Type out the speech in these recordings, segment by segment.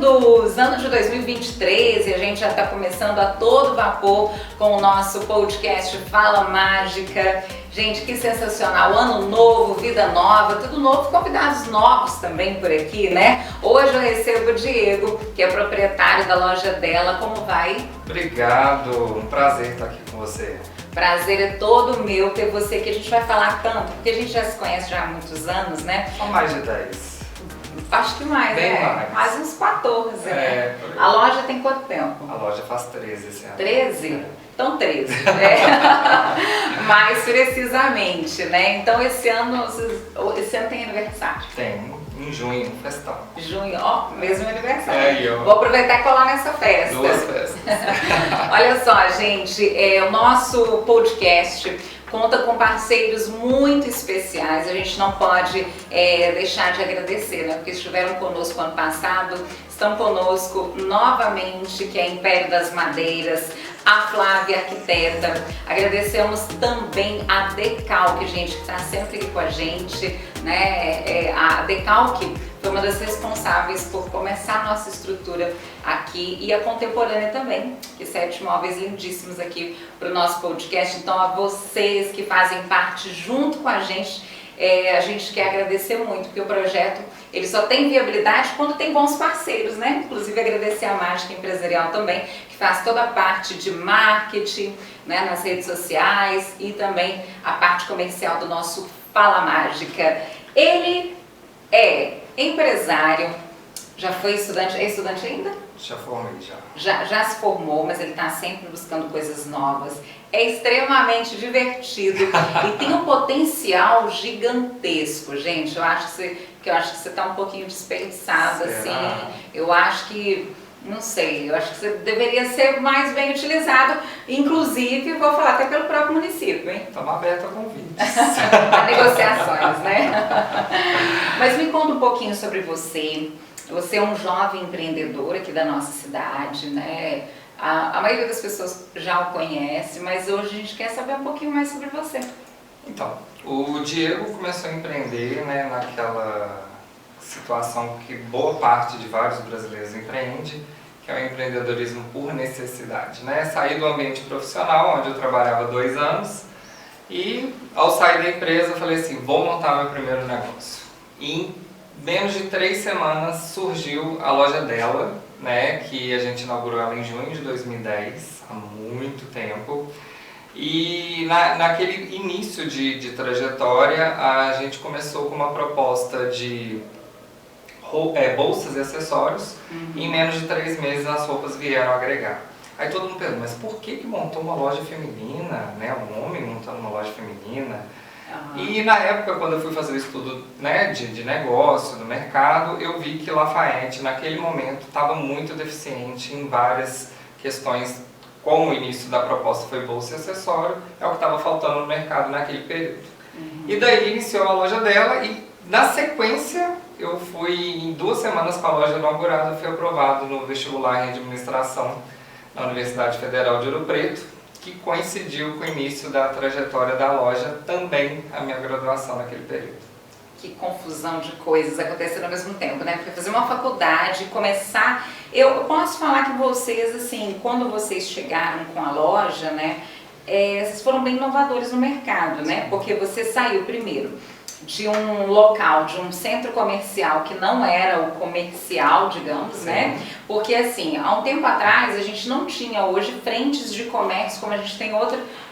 Bem-vindos! Ano de 2023 e a gente já está começando a todo vapor com o nosso podcast Fala Mágica. Gente, que sensacional! Ano novo, vida nova, tudo novo, convidados novos também por aqui, né? Hoje eu recebo o Diego, que é proprietário da loja dela. Como vai? Obrigado, um prazer estar aqui com você. Prazer é todo meu ter você aqui. A gente vai falar tanto, porque a gente já se conhece já há muitos anos, né? São mais de 10. Acho que mais, bem né? mais. Quase uns 14, né? Por aí. A loja tem quanto tempo? A loja faz 13 esse ano. 13? Então 13, né? Mais precisamente, né? Então esse ano tem aniversário. Tem, em junho, um festão. Junho, ó, mesmo aniversário. Aí, ó. Vou aproveitar e colar nessa festa. 2 festas. Olha só, gente, o nosso podcast conta com parceiros muito especiais. A gente não pode deixar de agradecer, né? Porque estiveram conosco ano passado, estão conosco novamente, que é Império das Madeiras, a Flávia Arquiteta. Agradecemos também a Decalque, gente, que está sempre aqui com a gente, né? A Decalque foi uma das responsáveis por começar a nossa estrutura aqui e a Contemporânea também, que 7 móveis lindíssimos aqui para o nosso podcast. Então, a vocês que fazem parte junto com a gente quer agradecer muito, porque o projeto ele só tem viabilidade quando tem bons parceiros, né? Inclusive agradecer a Mágica Empresarial também, que faz toda a parte de marketing, né, nas redes sociais e também a parte comercial do nosso Fala Mágica. Ele é empresário, já foi estudante, é estudante ainda? Já formei, já. Já se formou, mas ele está sempre buscando coisas novas. É extremamente divertido e tem um potencial gigantesco, gente. Eu acho que você está um pouquinho desperdiçado, assim. Eu acho que, não sei, eu acho que você deveria ser mais bem utilizado. Inclusive, vou falar até pelo próprio município, hein? Estamos abertos a convites. A negociações, né? Mas me conta um pouquinho sobre você. Você é um jovem empreendedor aqui da nossa cidade, né? A maioria das pessoas já o conhece, mas hoje a gente quer saber um pouquinho mais sobre você. Então, o Diego começou a empreender, né, naquela situação que boa parte de vários brasileiros empreende, que é o empreendedorismo por necessidade, né? Saí do ambiente profissional, onde eu trabalhava 2 anos, e ao sair da empresa eu falei assim, vou montar meu primeiro negócio. E em menos de 3 semanas surgiu a loja dela, né, que a gente inaugurou ela em junho de 2010, há muito tempo. E naquele início de trajetória, a gente começou com uma proposta de bolsas e acessórios, e em menos de 3 meses as roupas vieram agregar. Aí todo mundo pergunta, mas por que montou uma loja feminina, né, um homem montando uma loja feminina? E na época, quando eu fui fazer o estudo, né, de negócio, do mercado, eu vi que Lafayette, naquele momento, estava muito deficiente em várias questões, como o início da proposta foi bolsa e acessório, é o que estava faltando no mercado naquele período. E daí iniciou a loja dela e, na sequência, eu fui em 2 semanas com a loja inaugurada, fui aprovado no vestibular em administração na Universidade Federal de Ouro Preto, que coincidiu com o início da trajetória da loja, também a minha graduação naquele período. Que confusão de coisas acontecendo ao mesmo tempo, né? Porque fazer uma faculdade, começar... Eu posso falar que vocês, assim, quando vocês chegaram com a loja, né? Vocês foram bem inovadores no mercado, né? Porque você saiu primeiro de um local, de um centro comercial que não era o comercial, digamos, Sim. né? Porque assim, há um tempo atrás a gente não tinha hoje frentes de comércio como a gente tem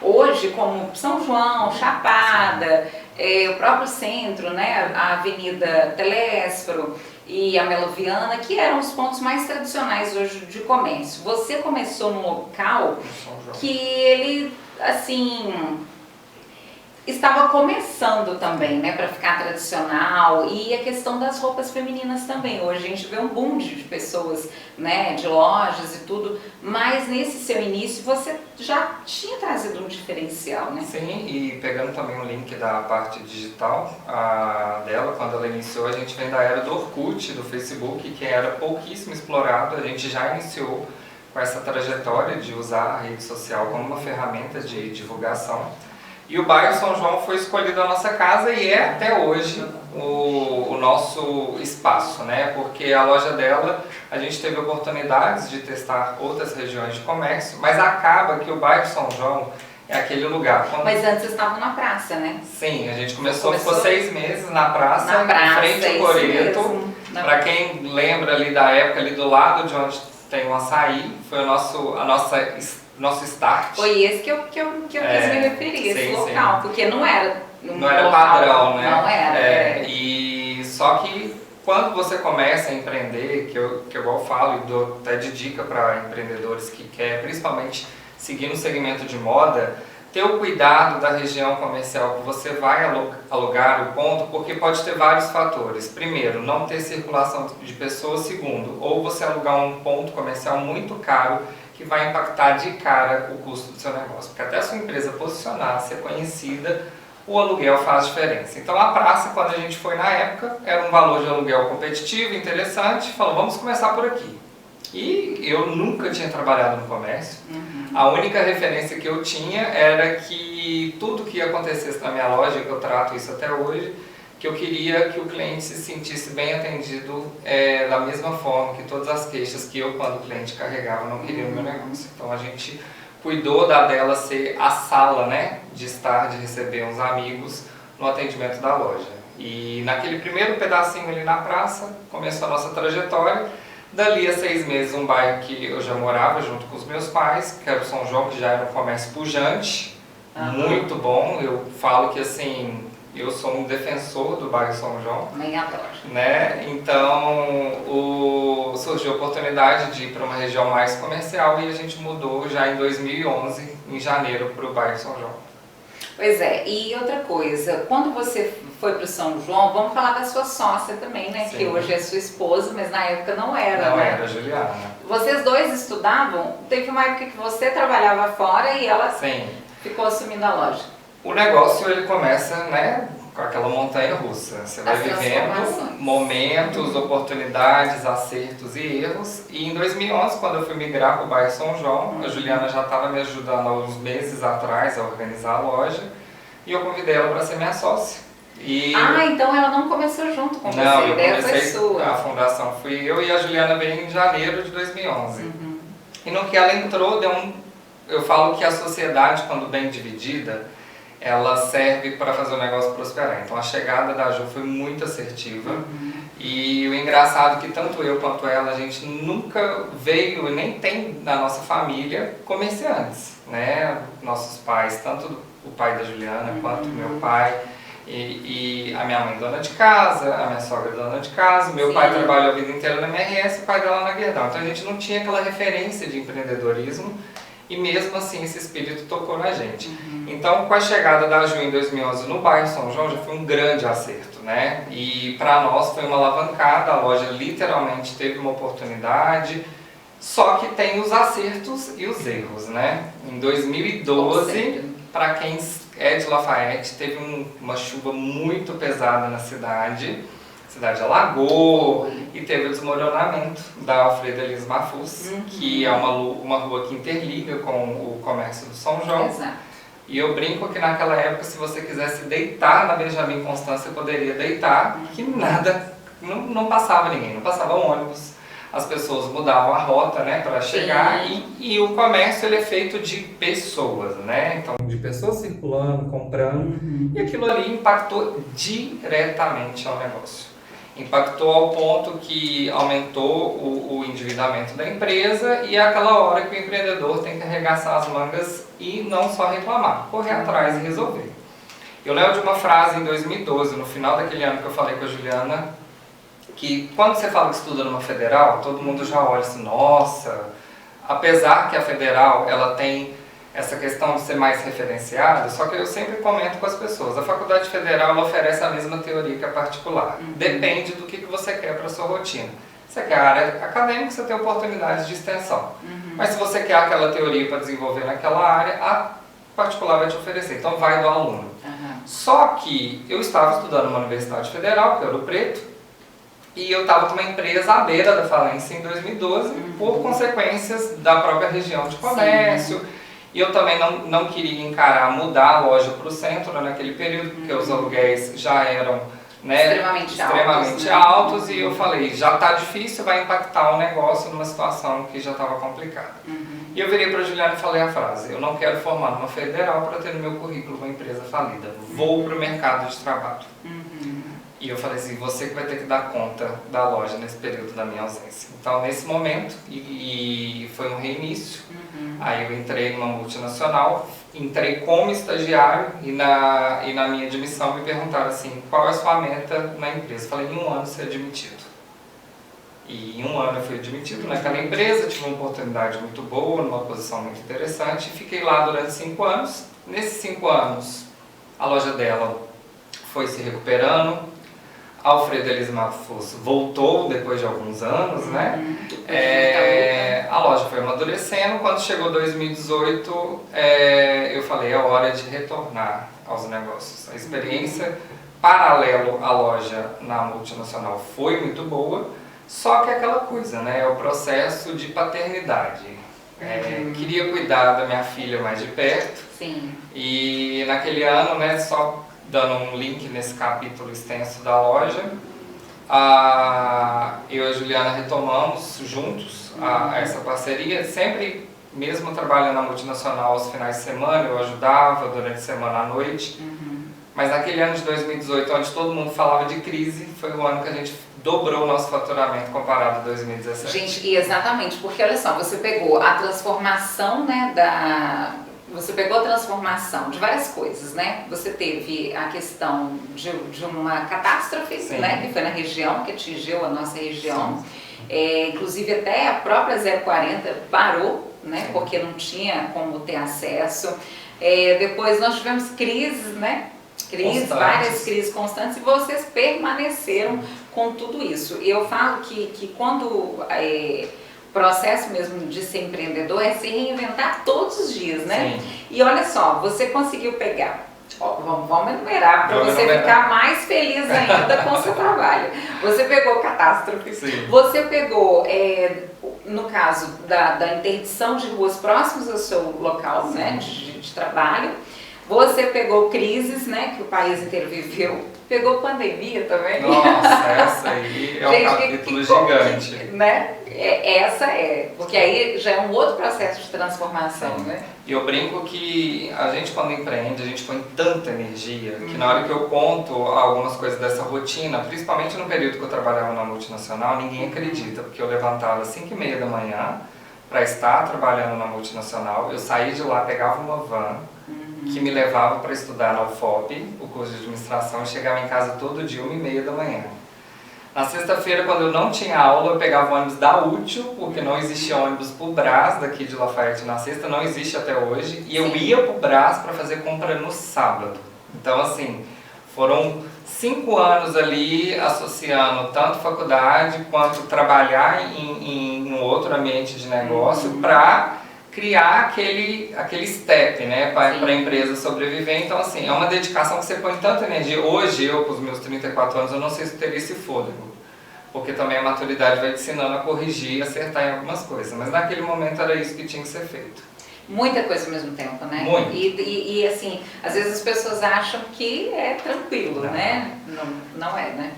hoje, como São João, Chapada, o próprio centro, né? A Avenida Telésforo e a Meloviana, que eram os pontos mais tradicionais hoje de comércio. Você começou num local que ele, assim... estava começando também, né, para ficar tradicional, e a questão das roupas femininas também. Hoje a gente vê um boom de pessoas, né, de lojas e tudo, mas nesse seu início você já tinha trazido um diferencial, né? Sim, e pegando também o link da parte digital dela, quando ela iniciou, a gente vem da era do Orkut, do Facebook, que era pouquíssimo explorado, a gente já iniciou com essa trajetória de usar a rede social como uma ferramenta de divulgação. E o bairro São João foi escolhido a nossa casa e é até hoje o nosso espaço, né? Porque a loja dela a gente teve oportunidades de testar outras regiões de comércio, mas acaba que o bairro São João é aquele lugar. Mas antes vocês estavam na praça, né? Sim, a gente ficou 6 meses na praça, em frente ao Coreto. Para quem lembra ali da época, ali do lado de onde tem o açaí, foi nosso start. Foi esse que eu quis me referir, esse local, sim. Porque não era local, padrão, né? Não era. E só que quando você começa a empreender, que eu igual falo e dou até de dica para empreendedores que querem, principalmente seguir no segmento de moda, ter o cuidado da região comercial que você vai alugar o ponto, porque pode ter vários fatores. Primeiro, não ter circulação de pessoas. Segundo, ou você alugar um ponto comercial muito caro, que vai impactar de cara o custo do seu negócio. Porque até a sua empresa posicionar, ser conhecida, o aluguel faz diferença. Então a praça, quando a gente foi na época, era um valor de aluguel competitivo, interessante, falou, vamos começar por aqui. E eu nunca tinha trabalhado no comércio. A única referência que eu tinha era que tudo que acontecesse na minha loja, que eu trato isso até hoje, que eu queria que o cliente se sentisse bem atendido da mesma forma que todas as queixas que eu, quando o cliente carregava, não queria no meu negócio. Então a gente cuidou dela ser a sala, né, de estar, de receber uns amigos no atendimento da loja. E naquele primeiro pedacinho ali na praça, começou a nossa trajetória. Dali a 6 meses, um bairro que eu já morava junto com os meus pais, que era o São João, que já era um comércio pujante, muito bom. Eu falo que assim, eu sou um defensor do bairro São João. Também adoro. Né? Então, surgiu a oportunidade de ir para uma região mais comercial e a gente mudou já em 2011, em janeiro, para o bairro São João. Pois é, e outra coisa, quando você foi para o São João, vamos falar da sua sócia também, né? Sim. Que hoje é sua esposa, mas na época não era, Não né? era, Juliana. Vocês dois estudavam? Teve uma época que você trabalhava fora e ela Sim. ficou assumindo a loja. O negócio, ele começa, né, com aquela montanha russa. Você vai vivendo momentos, oportunidades, acertos e erros. E em 2011, quando eu fui migrar para o bairro São João, a Juliana já estava me ajudando há uns meses atrás a organizar a loja. E eu convidei ela para ser minha sócia. Então ela não começou junto com você, não, a ideia foi sua. A fundação fui eu e a Juliana veio em janeiro de 2011. E no que ela entrou, eu falo que a sociedade, quando bem dividida, ela serve para fazer o negócio prosperar. Então a chegada da Ju foi muito assertiva. E o engraçado é que tanto eu quanto ela, a gente nunca veio e nem tem na nossa família comerciantes, né? Nossos pais, tanto o pai da Juliana quanto meu pai e a minha mãe dona de casa, a minha sogra dona de casa, meu pai trabalhou a vida inteira na MRS, o pai dela na Guerdal. Então a gente não tinha aquela referência de empreendedorismo. E mesmo assim esse espírito tocou na gente. Então com a chegada da Ju em 2011 no bairro São João já foi um grande acerto, né? E para nós foi uma alavancada, a loja literalmente teve uma oportunidade, só que tem os acertos e os erros, né? Em 2012, para quem é de Lafayette, teve uma chuva muito pesada na cidade. A cidade alagou e teve o desmoronamento da Alfredo Elias Mafuz, que é uma rua que interliga com o comércio do São João. Exato. E eu brinco que naquela época, se você quisesse deitar na Benjamin Constant, você poderia deitar, que nada, não passava ninguém, não passava ônibus. As pessoas mudavam a rota, né, para chegar e o comércio ele é feito de pessoas, né? Então, de pessoas circulando, comprando, e aquilo ali impactou diretamente ao negócio. Impactou ao ponto que aumentou o endividamento da empresa e é aquela hora que o empreendedor tem que arregaçar as mangas e não só reclamar, correr atrás e resolver. Eu lembro de uma frase em 2012, no final daquele ano que eu falei com a Juliana, que quando você fala que estuda numa federal, todo mundo já olha assim, nossa, apesar que a federal ela tem essa questão de ser mais referenciada, só que eu sempre comento com as pessoas, a faculdade federal ela oferece a mesma teoria que a particular, depende do que você quer para a sua rotina. Você quer a área acadêmica, você tem oportunidades de extensão, mas se você quer aquela teoria para desenvolver naquela área, a particular vai te oferecer, então vai do aluno. Só que eu estava estudando numa universidade federal, que é Ouro Preto, e eu estava com uma empresa à beira da falência em 2012, por consequências da própria região de comércio. E eu também não queria mudar a loja para o centro naquele período, porque os aluguéis já eram né, extremamente altos, e eu falei, já está difícil, vai impactar o negócio numa situação que já estava complicada. E eu virei para a Juliana e falei a frase, eu não quero formar numa federal para ter no meu currículo uma empresa falida, vou para o mercado de trabalho. E eu falei assim, você que vai ter que dar conta da loja nesse período da minha ausência. Então, nesse momento, e foi um reinício, aí eu entrei numa multinacional, entrei como estagiário e na minha admissão me perguntaram assim, qual é a sua meta na empresa? Eu falei, em um ano ser admitido. E em um ano eu fui admitido naquela empresa, tive uma oportunidade muito boa, numa posição muito interessante, e fiquei lá durante 5 anos. Nesses 5 anos, a loja dela foi se recuperando, Alfredo Elismato Fusso voltou depois de alguns anos, né? A loja foi amadurecendo. Quando chegou 2018, eu falei, é hora de retornar aos negócios. A experiência paralelo à loja na multinacional foi muito boa, só que é aquela coisa, né? É o processo de paternidade. Queria cuidar da minha filha mais de perto. Sim. E naquele ano, né, só dando um link nesse capítulo extenso da loja, eu e a Juliana retomamos juntos essa parceria, sempre, mesmo trabalhando na multinacional aos finais de semana, eu ajudava durante a semana à noite, mas naquele ano de 2018, onde todo mundo falava de crise, foi o ano que a gente dobrou o nosso faturamento comparado a 2017. Gente, e exatamente, porque olha só, você pegou a transformação, né, Você pegou a transformação de várias coisas, né? Você teve a questão de uma catástrofe, né? Que foi na região, que atingiu a nossa região. Inclusive até a própria 040 parou, né? Porque não tinha como ter acesso. Depois nós tivemos crises, né? Várias crises constantes, e vocês permaneceram com tudo isso. Eu falo que quando... processo mesmo de ser empreendedor é se reinventar todos os dias, né? Sim. E olha só, você conseguiu pegar, vamos enumerar para você ficar mais feliz ainda com o seu trabalho. Você pegou catástrofe, você pegou, no caso da interdição de ruas próximas ao seu local, né, de trabalho, você pegou crises, né, que o país inteiro viveu, pegou pandemia também. Nossa, essa aí é um capítulo gigante. Né? Porque aí já é um outro processo de transformação, né? E eu brinco que a gente quando empreende, a gente põe tanta energia, que na hora que eu conto algumas coisas dessa rotina, principalmente no período que eu trabalhava na multinacional, ninguém acredita, porque eu levantava às 5h30 da manhã para estar trabalhando na multinacional, eu saía de lá, pegava uma van, que me levava para estudar na UFOP, o curso de administração, e chegava em casa todo dia, 1h30 da manhã. Na sexta-feira, quando eu não tinha aula, eu pegava o ônibus da Útil, porque não existia ônibus pro Brás, daqui de Lafayette na sexta, não existe até hoje, e eu ia pro Brás para fazer compra no sábado. Então, assim, foram 5 anos ali associando tanto faculdade quanto trabalhar em um outro ambiente de negócio para criar aquele step, né, para a empresa sobreviver. Então, assim, é uma dedicação que você põe tanta energia. Hoje, eu, com os meus 34 anos, eu não sei se teria esse fôlego, porque também a maturidade vai te ensinando a corrigir e acertar em algumas coisas. Mas naquele momento era isso que tinha que ser feito. Muita coisa ao mesmo tempo, né? Muito. E assim, às vezes as pessoas acham que é tranquilo, né? Não é, né?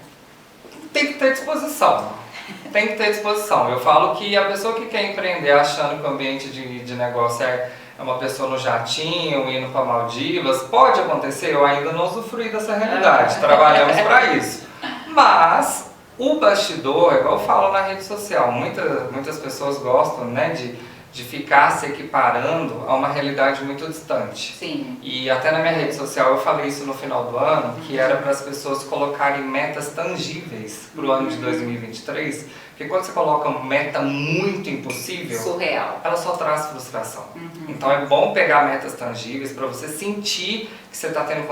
Tem que ter disposição. Tem que ter disposição. Eu falo que a pessoa que quer empreender achando que o ambiente de negócio é uma pessoa no jatinho, indo para Maldivas, pode acontecer, eu ainda não usufruí dessa realidade, trabalhamos para isso. Mas o bastidor, igual eu falo na rede social, muitas pessoas gostam, né, de ficar se equiparando a uma realidade muito distante. Sim. E até na minha rede social eu falei isso no final do ano, que era para as pessoas colocarem metas tangíveis para o ano de 2023, porque quando você coloca uma meta muito impossível, surreal, ela só traz frustração. Então é bom pegar metas tangíveis para você sentir que você está tendo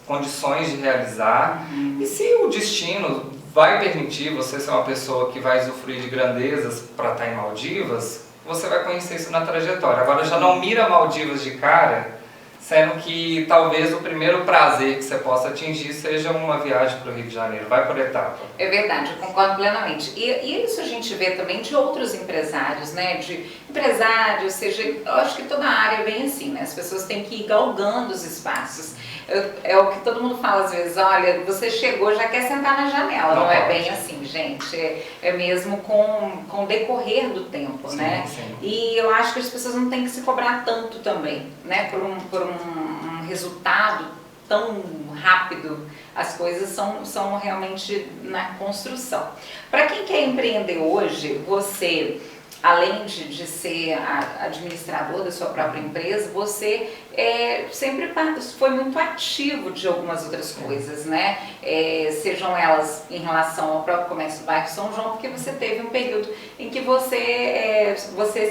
condições de realizar. E se o destino vai permitir você ser uma pessoa que vai usufruir de grandezas para estar em Maldivas, você vai conhecer isso na trajetória. Agora já não mira Maldivas de cara, sendo que talvez o primeiro prazer que você possa atingir seja uma viagem para o Rio de Janeiro. Vai por etapa. É verdade, eu concordo plenamente. E isso a gente vê também de outros empresários, né? De empresário, seja, eu acho que toda a área é bem assim, né? As pessoas têm que ir galgando os espaços. É o que todo mundo fala às vezes, olha, você chegou, já quer sentar na janela, não é bem assim, gente. É mesmo com o decorrer do tempo, sim, né? Sim. E eu acho que as pessoas não têm que se cobrar tanto também, né? Por um resultado tão rápido. As coisas são realmente na construção. Para quem quer empreender hoje, você, além de ser administrador da sua própria empresa, você sempre foi muito ativo de algumas outras coisas, né? Sejam elas em relação ao próprio comércio do bairro São João, porque você teve um período em que você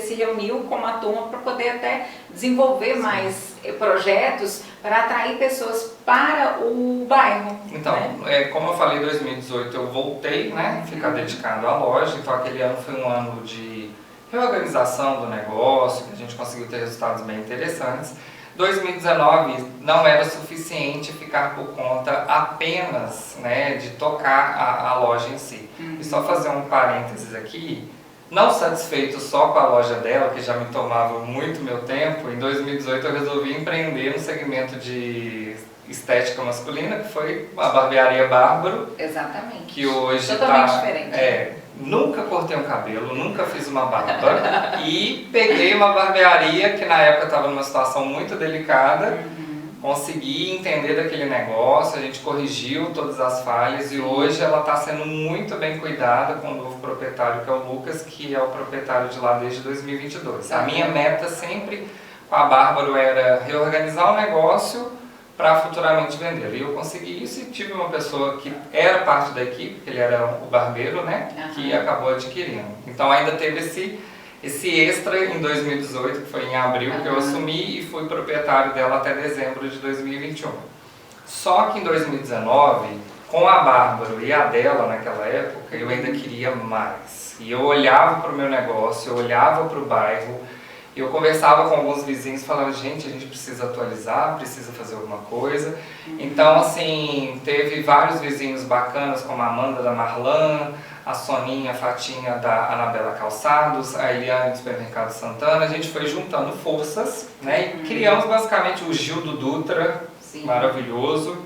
se reuniu com uma turma para poder até desenvolver mais projetos para atrair pessoas para o bairro. Então, né? Como eu falei, em 2018 eu voltei, né, ficar dedicado à loja, então aquele ano foi um ano de reorganização do negócio, que a gente conseguiu ter resultados bem interessantes. 2019 não era suficiente ficar por conta apenas, né, de tocar a loja em si. E só fazer um parênteses aqui, não satisfeito só com a loja dela, que já me tomava muito meu tempo, em 2018 eu resolvi empreender no segmento de estética masculina, que foi a barbearia Bárbaro. Exatamente. Que hoje totalmente diferente. Nunca cortei um cabelo, nunca fiz uma barba e peguei uma barbearia que na época estava numa situação muito delicada, consegui entender daquele negócio, a gente corrigiu todas as falhas e hoje ela está sendo muito bem cuidada com o novo proprietário, que é o Lucas, que é o proprietário de lá desde 2022. A minha meta sempre com a Bárbaro era reorganizar o negócio para futuramente vender. E eu consegui isso e tive uma pessoa que era parte da equipe, que ele era o barbeiro, né, que acabou adquirindo. Então ainda teve esse extra em 2018, que foi em abril que eu assumi e fui proprietário dela até dezembro de 2021. Só que em 2019, com a Bárbaro e a dela naquela época, eu ainda queria mais. E eu olhava para o meu negócio, eu olhava para o bairro, eu conversava com alguns vizinhos, falava, gente, a gente precisa atualizar, precisa fazer alguma coisa. Então, assim, teve vários vizinhos bacanas, como a Amanda da Marlan, a Soninha, a Fatinha da Anabela Calçados, a Eliane do Supermercado Santana. A gente foi juntando forças, né, e criamos basicamente o Gil do Dutra, maravilhoso.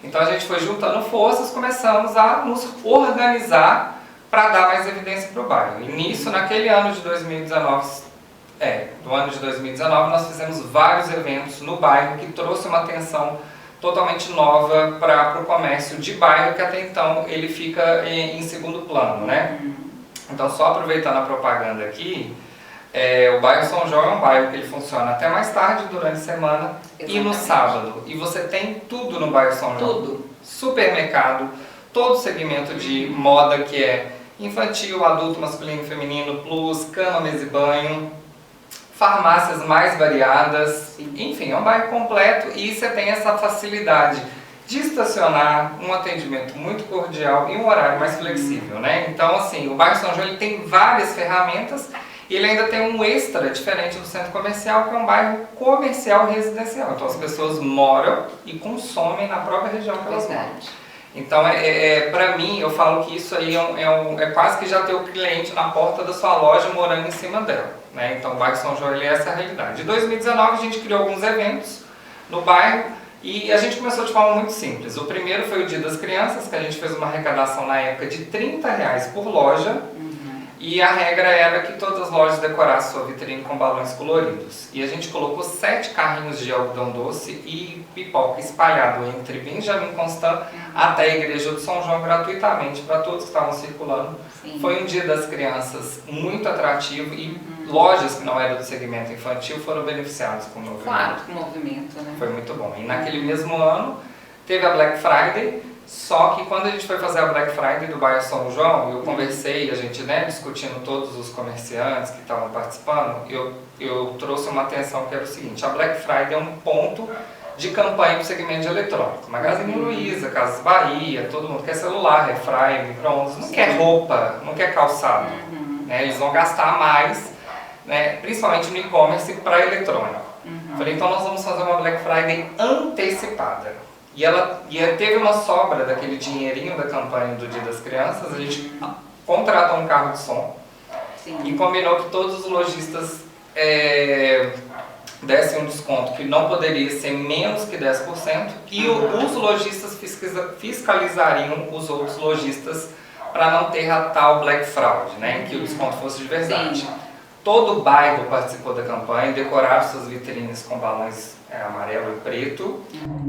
Então a gente foi juntando forças, começamos a nos organizar para dar mais evidência para o bairro. E nisso, naquele ano de 2019, do ano de 2019, nós fizemos vários eventos no bairro que trouxe uma atenção totalmente nova para o comércio de bairro, que até então ele fica em segundo plano, né? Então, só aproveitando a propaganda aqui, o bairro São João é um bairro que ele funciona até mais tarde durante a semana. Exatamente. E no sábado. E você tem tudo no bairro São João. Tudo. Supermercado, todo segmento de moda que é infantil, adulto, masculino, feminino, plus, cama, mesa e banho, farmácias mais variadas, enfim, é um bairro completo e você tem essa facilidade de estacionar, um atendimento muito cordial e um horário mais flexível, né? Então, assim, o bairro São João ele tem várias ferramentas e ele ainda tem um extra diferente do centro comercial, que é um bairro comercial residencial. Então, as pessoas moram e consomem na própria região que elas moram. Então, para mim, eu falo que isso aí é quase que já ter o cliente na porta da sua loja morando em cima dela, né? Então, o bairro São João, ele é essa a realidade. Em 2019, a gente criou alguns eventos no bairro e a gente começou de forma muito simples. O primeiro foi o Dia das Crianças, que a gente fez uma arrecadação na época de R$30 por loja. E a regra era que todas as lojas decorassem sua vitrine com balões coloridos. E a gente colocou 7 carrinhos de algodão doce e pipoca espalhado entre Benjamin Constant até a Igreja do São João gratuitamente para todos que estavam circulando. Sim. Foi um Dia das Crianças muito atrativo e lojas que não eram do segmento infantil foram beneficiadas com o movimento. Claro, com o movimento, né? Foi muito bom. E naquele mesmo ano teve a Black Friday. Só que quando a gente foi fazer a Black Friday do bairro São João, eu conversei, a gente, né, discutindo todos os comerciantes que estavam participando, eu trouxe uma atenção que era o seguinte: a Black Friday é um ponto de campanha para o segmento de eletrônico. Magazine Luiza, Casas Bahia, todo mundo quer celular, refrain, micro-ondas, não quer roupa, não quer calçado. Né, eles vão gastar mais, né, principalmente no e-commerce para eletrônico. Falei, então nós vamos fazer uma Black Friday antecipada. E ela teve uma sobra daquele dinheirinho da campanha do Dia das Crianças, a gente contratou um carro de som Sim. e combinou que todos os lojistas dessem um desconto que não poderia ser menos que 10% e os lojistas fiscalizariam os outros lojistas para não ter a tal Black Fraud, né, que o desconto fosse de verdade. Sim. Todo o bairro participou da campanha, decoraram suas vitrines com balões amarelo e preto.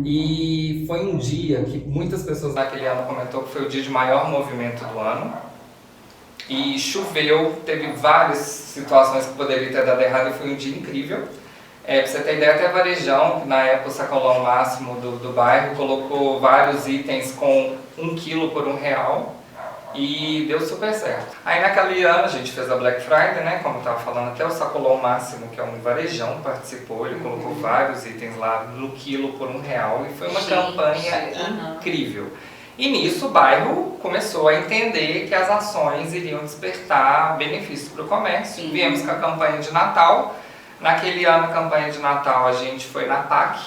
E foi um dia que muitas pessoas naquele ano comentou que foi o dia de maior movimento do ano. E choveu, teve várias situações que poderia ter dado errado e foi um dia incrível. Pra você ter ideia, até Varejão, que na época o sacolão máximo do bairro, colocou vários itens com 1 quilo por R$1 e deu super certo. Aí naquele ano a gente fez a Black Friday, né, como eu estava falando, até o sacolão máximo, que é um Varejão, participou, ele colocou vários itens lá no quilo por R$1 e foi uma campanha incrível. E nisso o bairro começou a entender que as ações iriam despertar benefícios para o comércio. Viemos com a campanha de Natal. Naquele ano, a campanha de Natal, a gente foi na PAC,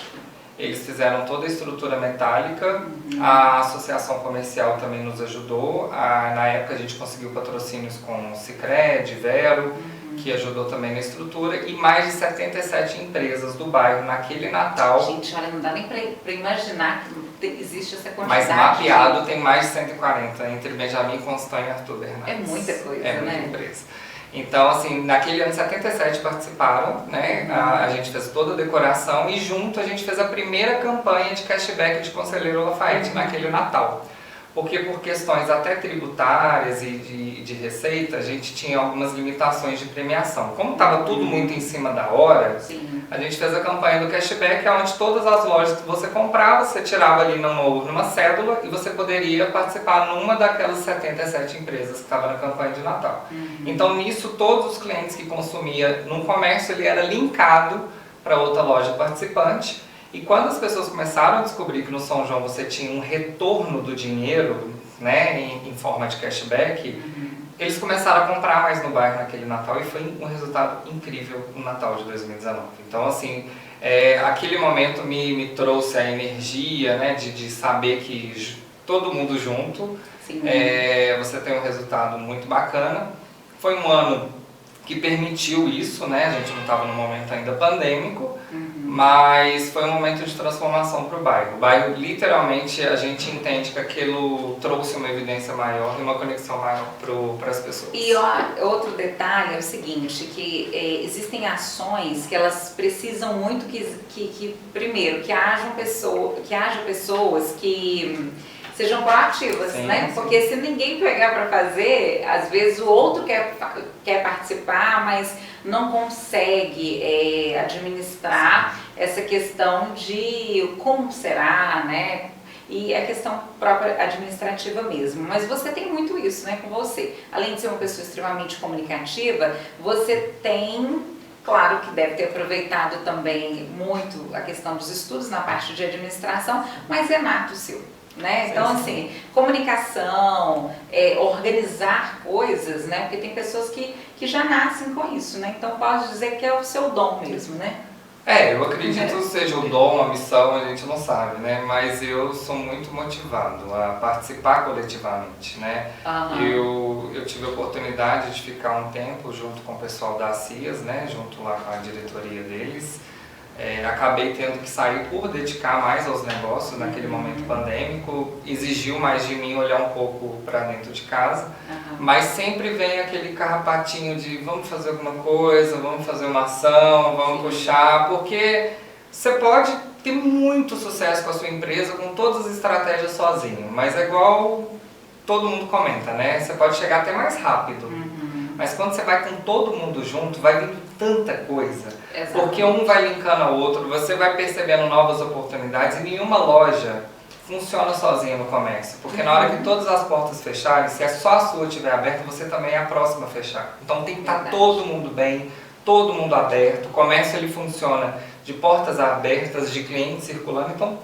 eles fizeram toda a estrutura metálica, a associação comercial também nos ajudou, na época a gente conseguiu patrocínios com Sicredi, Vero, que ajudou também na estrutura, e mais de 77 empresas do bairro naquele Natal. Gente, olha, não dá nem para imaginar que existe essa quantidade. Mas mapeado tem mais de 140, entre Benjamin Constant e Arthur Bernardes. É muita coisa, né? Muita empresa. Então, assim, naquele ano 77 participaram, né? A gente fez toda a decoração e junto a gente fez a primeira campanha de cashback de Conselheiro Lafayette naquele Natal. Porque por questões até tributárias e de receita, a gente tinha algumas limitações de premiação. Como estava tudo muito em cima da hora, a gente fez a campanha do cashback, onde todas as lojas que você comprava, você tirava ali numa cédula e você poderia participar numa daquelas 77 empresas que estavam na campanha de Natal. Então nisso, todos os clientes que consumiam no comércio, ele era linkado para outra loja participante. E quando as pessoas começaram a descobrir que no São João você tinha um retorno do dinheiro, né, em forma de cashback, eles começaram a comprar mais no bairro naquele Natal e foi um resultado incrível no Natal de 2019. Então, assim, aquele momento me trouxe a energia, né, de saber que todo mundo junto, você tem um resultado muito bacana. Foi um ano que permitiu isso, né, a gente não estava num momento ainda pandêmico, mas foi um momento de transformação para o bairro. O bairro, literalmente, a gente entende que aquilo trouxe uma evidência maior e uma conexão maior para as pessoas. E outro detalhe é o seguinte, que existem ações que elas precisam muito que primeiro, que haja pessoas que sejam proativas, né? Porque se ninguém pegar para fazer, às vezes o outro quer participar, mas não consegue administrar essa questão de como será, né? E a questão própria administrativa mesmo. Mas você tem muito isso, né, com você. Além de ser uma pessoa extremamente comunicativa, você tem, claro que deve ter aproveitado também muito a questão dos estudos na parte de administração, mas é nato seu. Né? Então, assim, comunicação, organizar coisas, né? Porque tem pessoas que já nascem com isso, né? Então, pode dizer que é o seu dom mesmo, né? Eu acredito que seja o dom, a missão, a gente não sabe, né? Mas eu sou muito motivado a participar coletivamente, né? Eu tive a oportunidade de ficar um tempo junto com o pessoal da CIAS, né? Junto lá com a diretoria deles. Acabei tendo que sair por dedicar mais aos negócios naquele momento pandêmico, exigiu mais de mim olhar um pouco para dentro de casa, mas sempre vem aquele carrapatinho de vamos fazer alguma coisa, vamos fazer uma ação, vamos puxar, porque você pode ter muito sucesso com a sua empresa com todas as estratégias sozinho, mas é igual todo mundo comenta, né? Você pode chegar até mais rápido, mas quando você vai com todo mundo junto, vai vindo tanta coisa. Porque um vai linkando ao outro, você vai percebendo novas oportunidades e nenhuma loja funciona sozinha no comércio. Porque na hora que todas as portas fecharem, se só a sua estiver aberta, você também é a próxima a fechar. Então tem que estar todo mundo bem, todo mundo aberto. O comércio ele funciona de portas abertas, de clientes circulando. Então,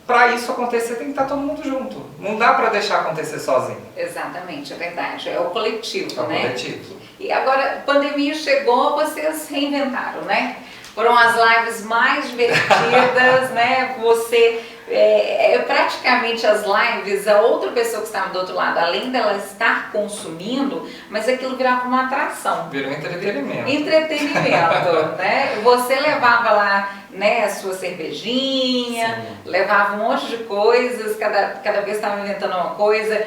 para isso acontecer, tem que estar todo mundo junto. Não dá para deixar acontecer sozinho. Exatamente, é verdade. É o coletivo, né? É o coletivo. E agora, a pandemia chegou, vocês reinventaram, né? Foram as lives mais divertidas, né? Você praticamente as lives, a outra pessoa que estava do outro lado, além dela estar consumindo, mas aquilo virava uma atração. Virou entretenimento. Entretenimento, né? Você levava lá, né, a sua cervejinha, Sim. levava um monte de coisas, cada vez estava inventando uma coisa,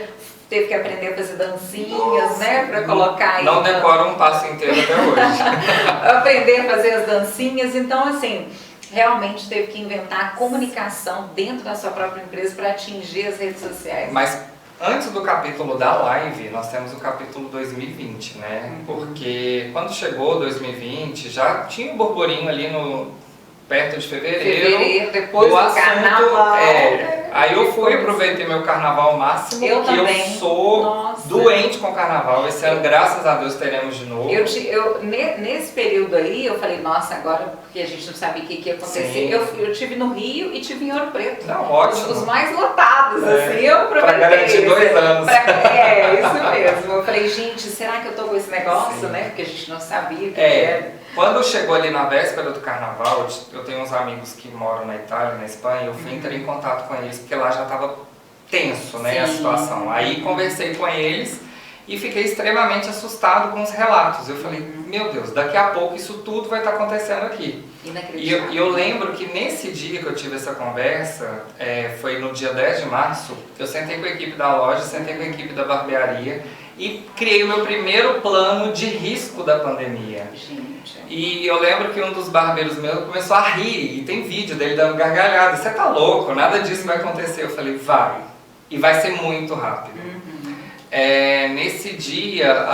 teve que aprender a fazer dancinhas, né, para colocar aí. Não decora um passo inteiro até hoje. Aprender a fazer as dancinhas, então assim, realmente teve que inventar a comunicação dentro da sua própria empresa para atingir as redes sociais. Mas antes do capítulo da live, nós temos o capítulo 2020, né? Porque quando chegou 2020, já tinha um burburinho ali perto de fevereiro, depois do carnaval. Aí eu fui, aproveitei meu carnaval ao máximo. Eu também. Eu sou doente com carnaval. Esse ano, graças a Deus, teremos de novo. Nesse período aí, eu falei, nossa, agora, porque a gente não sabia o que ia acontecer, eu tive no Rio e tive em Ouro Preto. Não, ótimo. Os mais lotados, assim, eu aproveitei. Pra garantir 2 anos. Isso mesmo. Eu falei, gente, será que eu tô com esse negócio, né? Porque a gente não sabia o que era. Quando chegou ali na véspera do carnaval, eu tenho uns amigos que moram na Itália, na Espanha, eu fui entrar em contato com eles, porque lá já estava tenso, né, a situação. Aí conversei com eles e fiquei extremamente assustado com os relatos. Eu falei, meu Deus, daqui a pouco isso tudo vai estar acontecendo aqui. E eu lembro que nesse dia que eu tive essa conversa, foi no dia 10 de março, eu sentei com a equipe da loja, sentei com a equipe da barbearia e criei o meu primeiro plano de risco da pandemia. E eu lembro que um dos barbeiros meus começou a rir, e tem vídeo dele dando gargalhada. Você tá louco, nada disso vai acontecer. Eu falei, vai. E vai ser muito rápido. Nesse dia,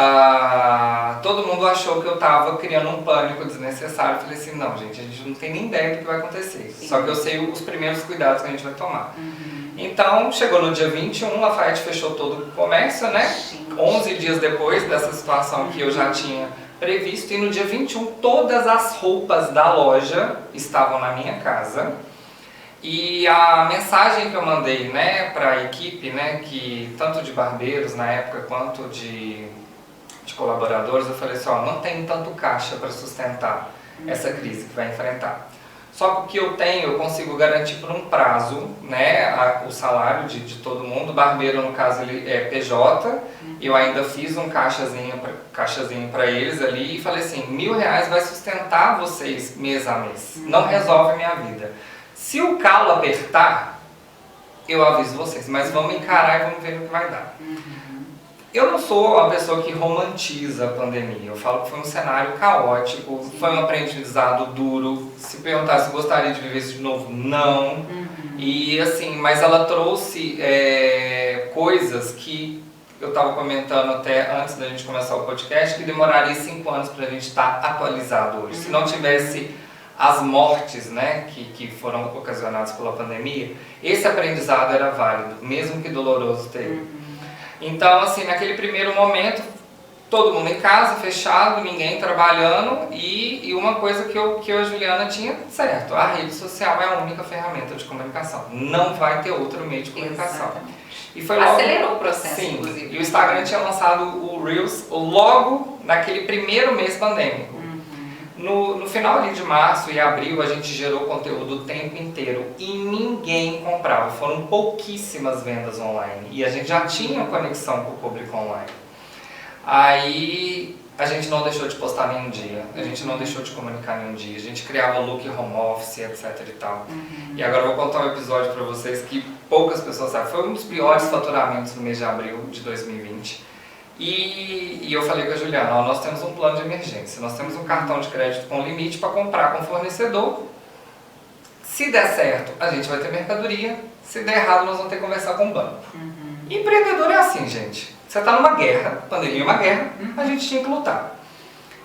todo mundo achou que eu tava criando um pânico desnecessário. Eu falei assim, não, gente, a gente não tem nem ideia do que vai acontecer. Sim. Só que eu sei os primeiros cuidados que a gente vai tomar. Então, chegou no dia 21, Lafayette fechou todo o comércio, né? Sim. 11 dias depois dessa situação que eu já tinha previsto, e no dia 21 todas as roupas da loja estavam na minha casa. E a mensagem que eu mandei, né, para a equipe, né, que tanto de barbeiros na época quanto de colaboradores, eu falei assim, ó, não tem tanto caixa para sustentar essa crise que vai enfrentar. Só que o que eu tenho, eu consigo garantir por um prazo, né, o salário de todo mundo. O barbeiro, no caso, ele é PJ. Eu ainda fiz um caixazinho para eles ali e falei assim, R$1.000 vai sustentar vocês mês a mês. Não resolve a minha vida. Se o calo apertar, eu aviso vocês, mas vamos encarar e vamos ver no que vai dar. Eu não sou a pessoa que romantiza a pandemia. Eu falo que foi um cenário caótico, foi um aprendizado duro. Se perguntar se gostaria de viver isso de novo, não. E assim, mas ela trouxe coisas que eu estava comentando até antes da gente começar o podcast, que demoraria 5 anos para a gente estar atualizado hoje. Se não tivesse as mortes, né, que foram ocasionadas pela pandemia, esse aprendizado era válido, mesmo que doloroso teve. Então, assim, naquele primeiro momento, todo mundo em casa, fechado, ninguém trabalhando, e uma coisa que eu e a Juliana tinha certo, a rede social é a única ferramenta de comunicação, não vai ter outro meio de comunicação. Exatamente. E foi logo, acelerou o processo, sim, inclusive. E o Instagram tinha lançado o Reels logo naquele primeiro mês pandêmico. No final ali de março e abril a gente gerou conteúdo o tempo inteiro e ninguém comprava, foram pouquíssimas vendas online e a gente já tinha conexão com o público online. Aí a gente não deixou de postar nenhum dia, a gente não deixou de comunicar nenhum dia, a gente criava look home office, etc e tal. E agora eu vou contar um episódio para vocês que poucas pessoas sabem, foi um dos piores faturamentos no mês de abril de 2020. E eu falei com a Juliana, ó, nós temos um plano de emergência, nós temos um cartão de crédito com limite para comprar com o fornecedor. Se der certo, a gente vai ter mercadoria, se der errado, nós vamos ter que conversar com o banco. Empreendedor é assim, gente. Você está numa guerra, pandemia é uma guerra, a gente tinha que lutar.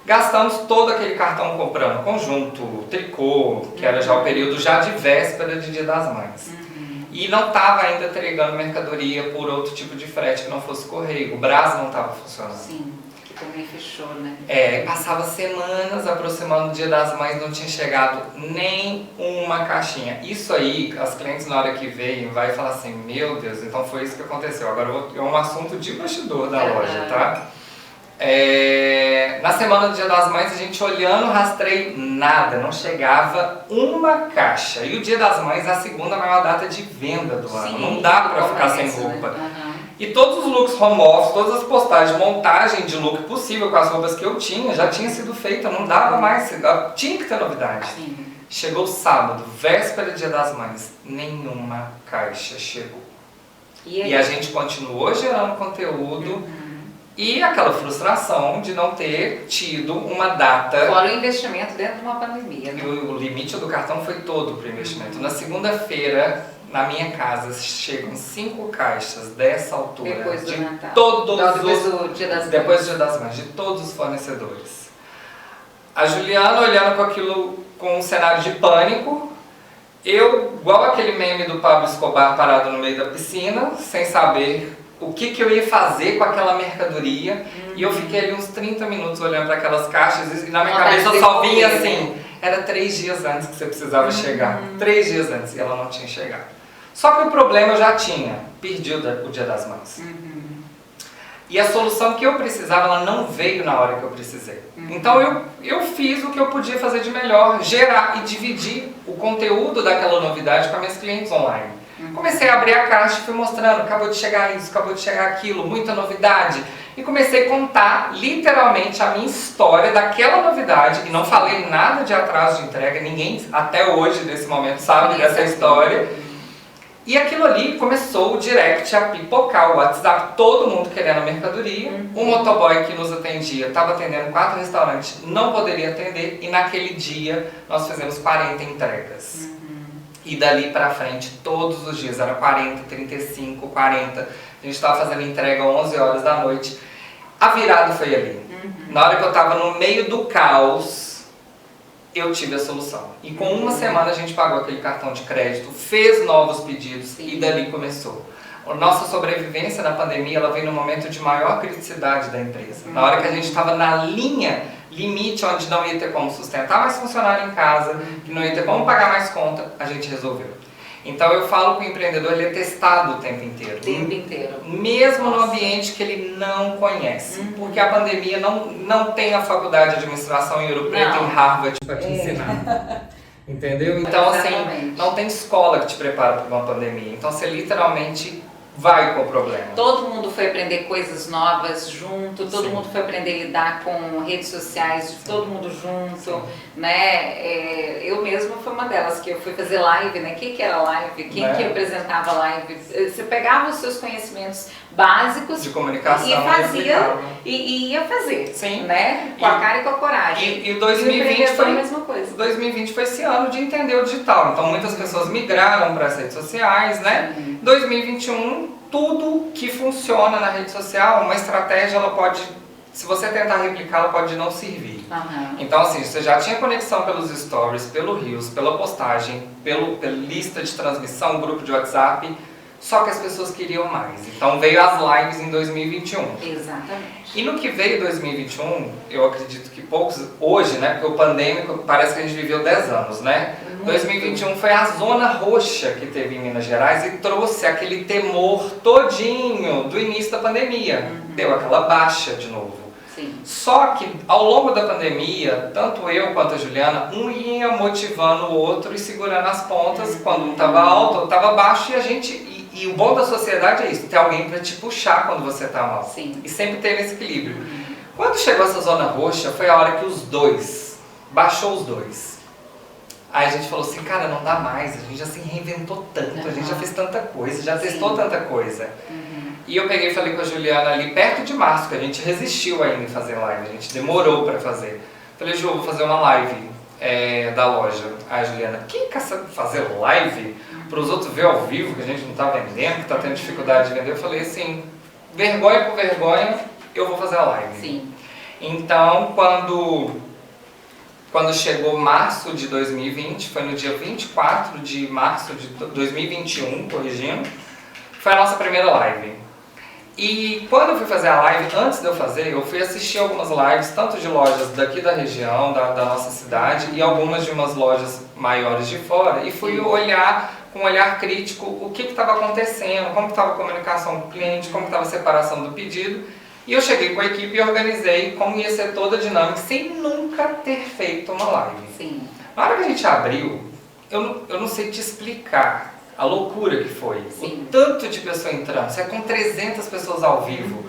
Gastamos todo aquele cartão comprando conjunto, tricô, que era já o período já de véspera de Dia das Mães. E não estava ainda entregando mercadoria por outro tipo de frete que não fosse correio. O Brás não estava funcionando. Sim, que também fechou, né? Passava semanas aproximando o Dia das Mães, não tinha chegado nem uma caixinha. Isso aí, as clientes na hora que veem, vai falar assim, meu Deus, então foi isso que aconteceu. Agora é um assunto de bastidor da loja, tá? Na semana do Dia das Mães, a gente olhando o rastreio, nada, não chegava uma caixa. E o Dia das Mães é a segunda maior data de venda do ano. Não dá pra ficar sem roupa. Né? E todos os looks home office, todas as postagens, montagem de look possível com as roupas que eu tinha, já tinha sido feita, não dava mais, tinha que ter novidade. Sim. Chegou o sábado, véspera do Dia das Mães, nenhuma caixa chegou. E a gente continuou gerando conteúdo e aquela frustração de não ter tido uma data. Fora o investimento dentro de uma pandemia. Né? O limite do cartão foi todo para o investimento. Na segunda-feira, na minha casa, chegam 5 caixas dessa altura. Depois do Natal. Depois do Dia das Mães. Depois do Dia das Mães, de todos os fornecedores. A Juliana olhando com aquilo com um cenário de pânico. Eu, igual aquele meme do Pablo Escobar parado no meio da piscina, sem saber o que eu ia fazer com aquela mercadoria. E eu fiquei ali uns 30 minutos olhando para aquelas caixas e na minha cabeça só vinha assim, era 3 dias antes que você precisava chegar. 3 dias antes e ela não tinha chegado. Só que o problema eu já tinha, perdi o Dia das Mães. E a solução que eu precisava, ela não veio na hora que eu precisei. Então eu fiz o que eu podia fazer de melhor, gerar e dividir o conteúdo daquela novidade com as minhas clientes online. Comecei a abrir a caixa e fui mostrando, acabou de chegar isso, acabou de chegar aquilo, muita novidade. E comecei a contar literalmente a minha história daquela novidade, e não falei nada de atraso de entrega, ninguém até hoje, nesse momento, sabe dessa história. E aquilo ali começou o direct a pipocar, o WhatsApp, todo mundo querendo a mercadoria. O motoboy que nos atendia estava atendendo 4 restaurantes, não poderia atender. E naquele dia nós fizemos 40 entregas. E dali pra frente, todos os dias, era 40, 35, 40. A gente estava fazendo entrega às 11 horas da noite. A virada foi ali. Na hora que eu estava no meio do caos, eu tive a solução. E com uma semana a gente pagou aquele cartão de crédito, fez novos pedidos e dali começou. A nossa sobrevivência na pandemia, ela veio no momento de maior criticidade da empresa. Na hora que a gente estava na linha limite, onde não ia ter como sustentar mais funcionário em casa, que não ia ter como pagar mais conta, a gente resolveu. Então eu falo que o empreendedor ele é testado o tempo inteiro. Mesmo no ambiente que ele não conhece. Porque a pandemia não tem a faculdade de administração em Ouro Preto, em Harvard, para te ensinar. Entendeu? Então assim, não tem escola que te prepara para uma pandemia. Então você literalmente vai com o problema. Todo mundo foi aprender coisas novas junto, todo mundo foi aprender a lidar com redes sociais, todo mundo junto, né? Eu mesma fui uma delas, que eu fui fazer live, né? O que era live? Quem que apresentava live? Você pegava os seus conhecimentos básicos de comunicação e fazia, e ia fazer, né? Com a cara e com a coragem. E 2020 foi a mesma coisa. 2020 foi esse ano de entender o digital, então muitas pessoas migraram para as redes sociais, né? 2021, tudo que funciona na rede social, uma estratégia, ela pode, se você tentar replicar, ela pode não servir. Então assim, você já tinha conexão pelos stories, pelo Reels, pela postagem, pela lista de transmissão, grupo de WhatsApp, só que as pessoas queriam mais. Então veio as lives em 2021. Exatamente. E no que veio em 2021, eu acredito que poucos, hoje, né, porque o pandêmico parece que a gente viveu 10 anos, né? 2021 foi a zona roxa que teve em Minas Gerais e trouxe aquele temor todinho do início da pandemia. Deu aquela baixa de novo. Só que ao longo da pandemia, tanto eu quanto a Juliana, um ia motivando o outro e segurando as pontas. Quando um estava alto, outro estava baixo, e a gente... E o bom da sociedade é isso, ter alguém para te puxar quando você está mal. E sempre ter esse equilíbrio. Quando chegou essa zona roxa, foi a hora que os dois, baixou os dois. Aí a gente falou assim, cara, não dá mais, a gente já se reinventou tanto, a gente já fez tanta coisa, já testou tanta coisa. E eu peguei e falei com a Juliana ali, perto de março, que a gente resistiu ainda em fazer live, a gente demorou para fazer. Falei, Ju, vou fazer uma live da loja. Aí a Juliana, quem quer fazer live para os outros ver ao vivo, que a gente não está vendendo, que está tendo dificuldade de vender? Eu falei assim, vergonha por vergonha, eu vou fazer a live. Então, quando chegou março de 2020, foi no dia 24 de março de 2021, corrigindo, foi a nossa primeira live. E quando eu fui fazer a live, antes de eu fazer, eu fui assistir algumas lives, tanto de lojas daqui da região, da nossa cidade, e algumas de umas lojas maiores de fora, e fui olhar com um olhar crítico o que estava acontecendo, como estava a comunicação com o cliente, como estava a separação do pedido. E eu cheguei com a equipe e organizei como ia ser toda a dinâmica, sem nunca ter feito uma live. Sim. Na hora que a gente abriu, eu não sei te explicar a loucura que foi. Sim. O tanto de pessoa entrando, você é com 300 pessoas ao vivo.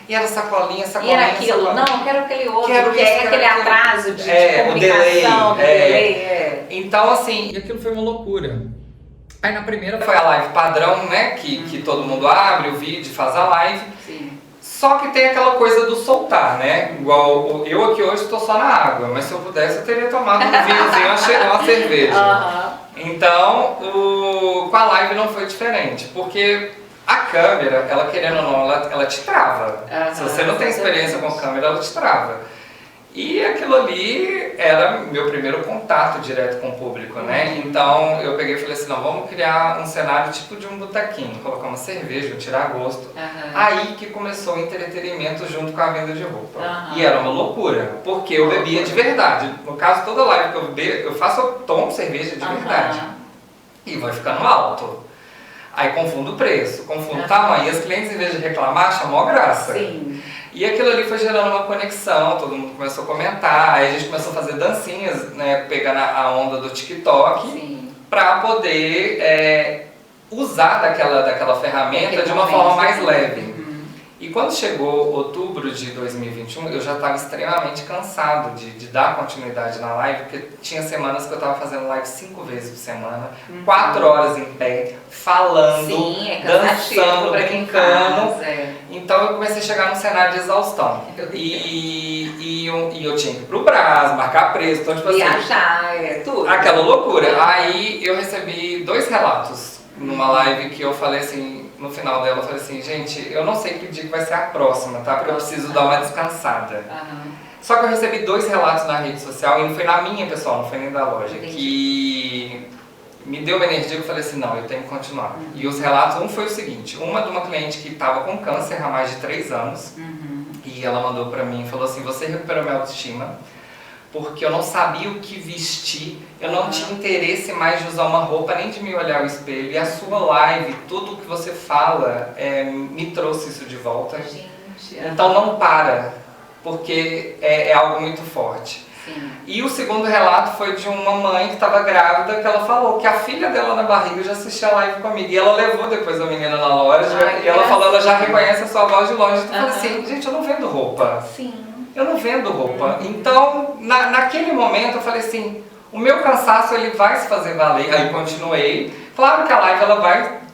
E era sacolinha, E era aquilo, sacolinha. não, quero aquele outro, Quero que isso, é quero aquele aquele- atraso de o comunicação, delay. Então, assim, e aquilo foi uma loucura. Aí na primeira foi a live padrão, né? Que todo mundo abre o vídeo, faz a live. Sim. Só que tem aquela coisa do soltar, né? Igual eu aqui hoje estou só na água, mas se eu pudesse eu teria tomado um vinhozinho, uma cerveja. Aham. Então, com a live não foi diferente, porque a câmera, ela querendo ou não, ela te trava. Aham, Se você não tem experiência com câmera, ela te trava. E aquilo ali era meu primeiro contato direto com o público, né? Então eu peguei e falei assim, não, vamos criar um cenário tipo de um botequinho, colocar uma cerveja, tirar gosto. Aham. Aí que começou o entretenimento junto com a venda de roupa. Aham. E era uma loucura, porque eu bebia de verdade. No caso, toda live que eu bebo, eu tomo cerveja de verdade. Aham. E vai ficando alto. Aí confundo o preço, confundo o tamanho. E as clientes, em vez de reclamar, acham mó graça. Sim. E aquilo ali foi gerando uma conexão, todo mundo começou a comentar. Aí a gente começou a fazer dancinhas, né, pegando a onda do TikTok, Sim. para poder usar daquela ferramenta Aquele de uma momento, forma mais né? leve. Uhum. E quando chegou outubro de 2021, eu já estava extremamente cansado de dar continuidade na live, porque tinha semanas que eu estava fazendo live 5 vezes por semana, 4 horas em pé, falando, Sim, é cansativo dançando, pra quem brincando. faz, é. Então eu comecei a chegar num cenário de exaustão. E eu tinha que ir pro Brás, marcar preço, então tipo assim, Viajar, tudo. aquela loucura. Aí eu recebi 2 relatos numa live que eu falei assim, no final dela eu falei assim, gente, eu não sei que dia que vai ser a próxima, tá? Porque eu preciso dar uma descansada. Aham. Só que eu recebi 2 relatos na rede social, e não foi na minha, pessoal, não foi nem da loja, Entendi. que me deu uma energia que eu falei assim, não, eu tenho que continuar. E os relatos, um foi o seguinte, uma de uma cliente que estava com câncer há mais de 3 anos, Uhum. e ela mandou pra mim e falou assim, você recuperou minha autoestima, porque eu não sabia o que vestir, eu não tinha interesse mais de usar uma roupa, nem de me olhar ao espelho, e a sua live, tudo o que você fala, me trouxe isso de volta. Gente. Então não para, porque é algo muito forte. Sim. E o segundo relato foi de uma mãe que estava grávida, que ela falou que a filha dela na barriga já assistia a live comigo. E ela levou depois a menina na loja, Ai, e ela falou, ela já gracinha. reconhece a sua voz de longe. Então eu falei Aham. assim, gente, eu não vendo roupa. Sim. Eu não vendo roupa. Então, naquele momento eu falei assim, o meu cansaço ele vai se fazer valer. Aí continuei. Claro que a live ela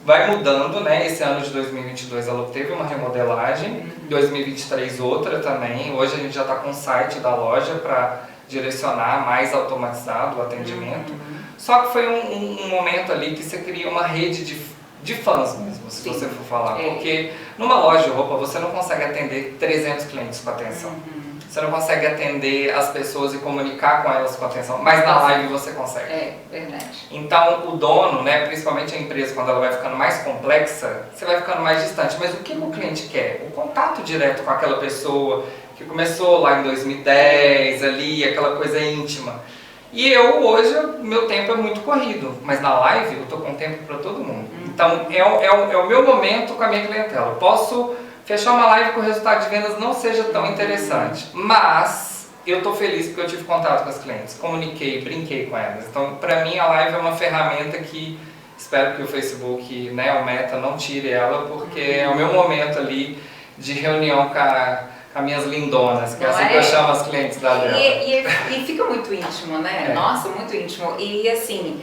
vai mudando, né? Esse ano de 2022 ela teve uma remodelagem, 2023 outra também. Hoje a gente já está com o site da loja para direcionar mais automatizado o atendimento. Só que foi um momento ali que você cria uma rede de fãs mesmo, se Sim. você for falar. É. Porque numa loja de roupa você não consegue atender 300 clientes com atenção. Você não consegue atender as pessoas e comunicar com elas com atenção, mas na live você consegue. É, verdade. Então o dono, né, principalmente a empresa, quando ela vai ficando mais complexa, você vai ficando mais distante. Mas o que o cliente quer? O contato direto com aquela pessoa que começou lá em 2010, ali, aquela coisa íntima. E eu hoje, meu tempo é muito corrido, mas na live eu tô com tempo para todo mundo. Então é o meu momento com a minha clientela. Eu posso fechar uma live que o resultado de vendas não seja tão interessante, mas eu tô feliz porque eu tive contato com as clientes, comuniquei, brinquei com elas. Então, para mim, a live é uma ferramenta que espero que o Facebook, né, o Meta, não tire ela, porque é o meu momento ali de reunião com as minhas lindonas, que é Não assim é? que eu chamo as clientes da dela. E fica muito íntimo, né? É. Nossa, muito íntimo. E assim,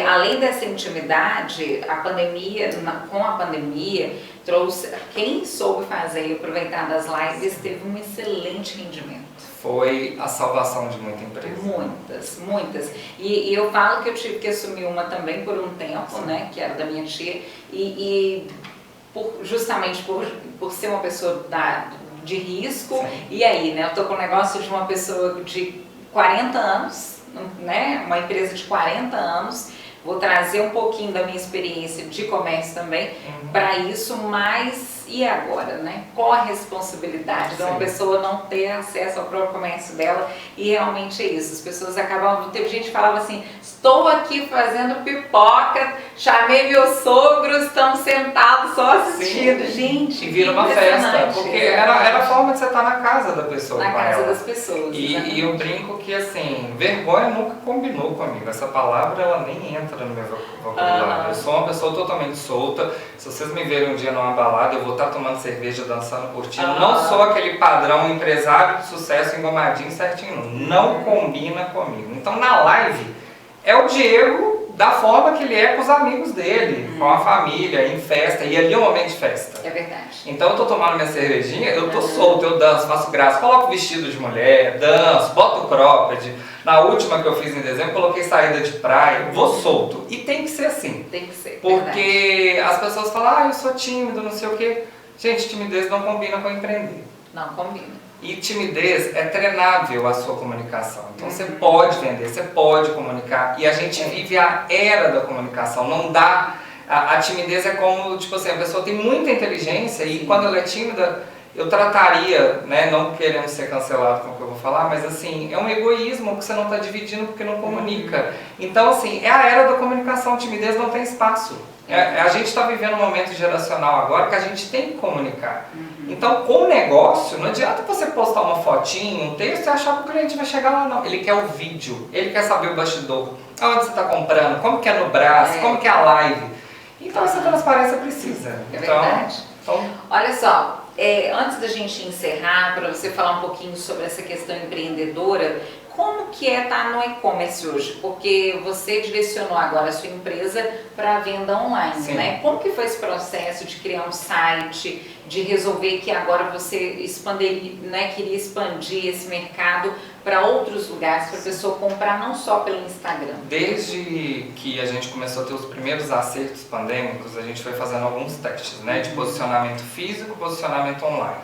além dessa intimidade, a pandemia, com a pandemia, trouxe. Quem soube fazer e aproveitar das lives teve um excelente rendimento. Foi a salvação de muita empresa. Muitas, muitas. E eu falo que eu tive que assumir uma também por um tempo, né? Que era da minha tia. Justamente por ser uma pessoa de risco. Sim. E aí, né? Eu tô com o negócio de uma pessoa de 40 anos, né? Uma empresa de 40 anos. Vou trazer um pouquinho da minha experiência de comércio também para isso, mas Mas e agora, né? Qual a responsabilidade de uma pessoa não ter acesso ao próprio comércio dela? E realmente é isso, as pessoas acabam... Teve gente que falava assim, estou aqui fazendo pipoca, chamei meus sogros, estão sentados só assistindo. Sim. Gente, e vira uma festa, porque era a forma de você estar na casa da pessoa. Na casa das pessoas. E eu brinco que, assim, vergonha nunca combinou comigo. Essa palavra, ela nem entra no meu vocabulário. Eu sou uma pessoa totalmente solta. Se vocês me verem um dia numa balada, eu vou estar tomando cerveja, dançando, curtindo. Não sou aquele padrão empresário de sucesso engomadinho certinho. Não combina comigo. Então, na live, é o Diego da forma que ele é com os amigos dele, com a família, em festa, e ali é um momento de festa. É verdade. Então eu tô tomando minha cervejinha, eu tô solto, eu danço, faço graça, coloco vestido de mulher, danço, boto cropped. Na última que eu fiz em dezembro, coloquei saída de praia, vou solto. E tem que ser assim. Tem que ser. Porque as pessoas falam, eu sou tímido, não sei o quê. Gente, timidez não combina com empreender. Não combina. E timidez é treinável a sua comunicação. Então você pode vender, você pode comunicar. E a gente vive a era da comunicação. Não dá... A timidez é como, tipo assim, a pessoa tem muita inteligência e quando ela é tímida, eu trataria, né, não querendo ser cancelado com o que eu vou falar, mas assim, é um egoísmo que você não está dividindo porque não comunica. Então assim, é a era da comunicação, timidez não tem espaço. A gente está vivendo um momento geracional agora que a gente tem que comunicar. Então, com o negócio, não adianta você postar uma fotinha, um texto e achar que o cliente vai chegar lá, não. Ele quer o vídeo, ele quer saber o bastidor, aonde você está comprando, como que é no braço, como que é a live. Então, essa transparência precisa. É verdade. Então, olha só, antes da gente encerrar, para você falar um pouquinho sobre essa questão empreendedora, como que é estar no e-commerce hoje? Porque você direcionou agora a sua empresa para a venda online, né? Como que foi esse processo de criar um site, de resolver que agora você queria expandir esse mercado para outros lugares, para a pessoa comprar não só pelo Instagram? Desde que a gente começou a ter os primeiros acertos pandêmicos, a gente foi fazendo alguns testes, né? De posicionamento físico, posicionamento online.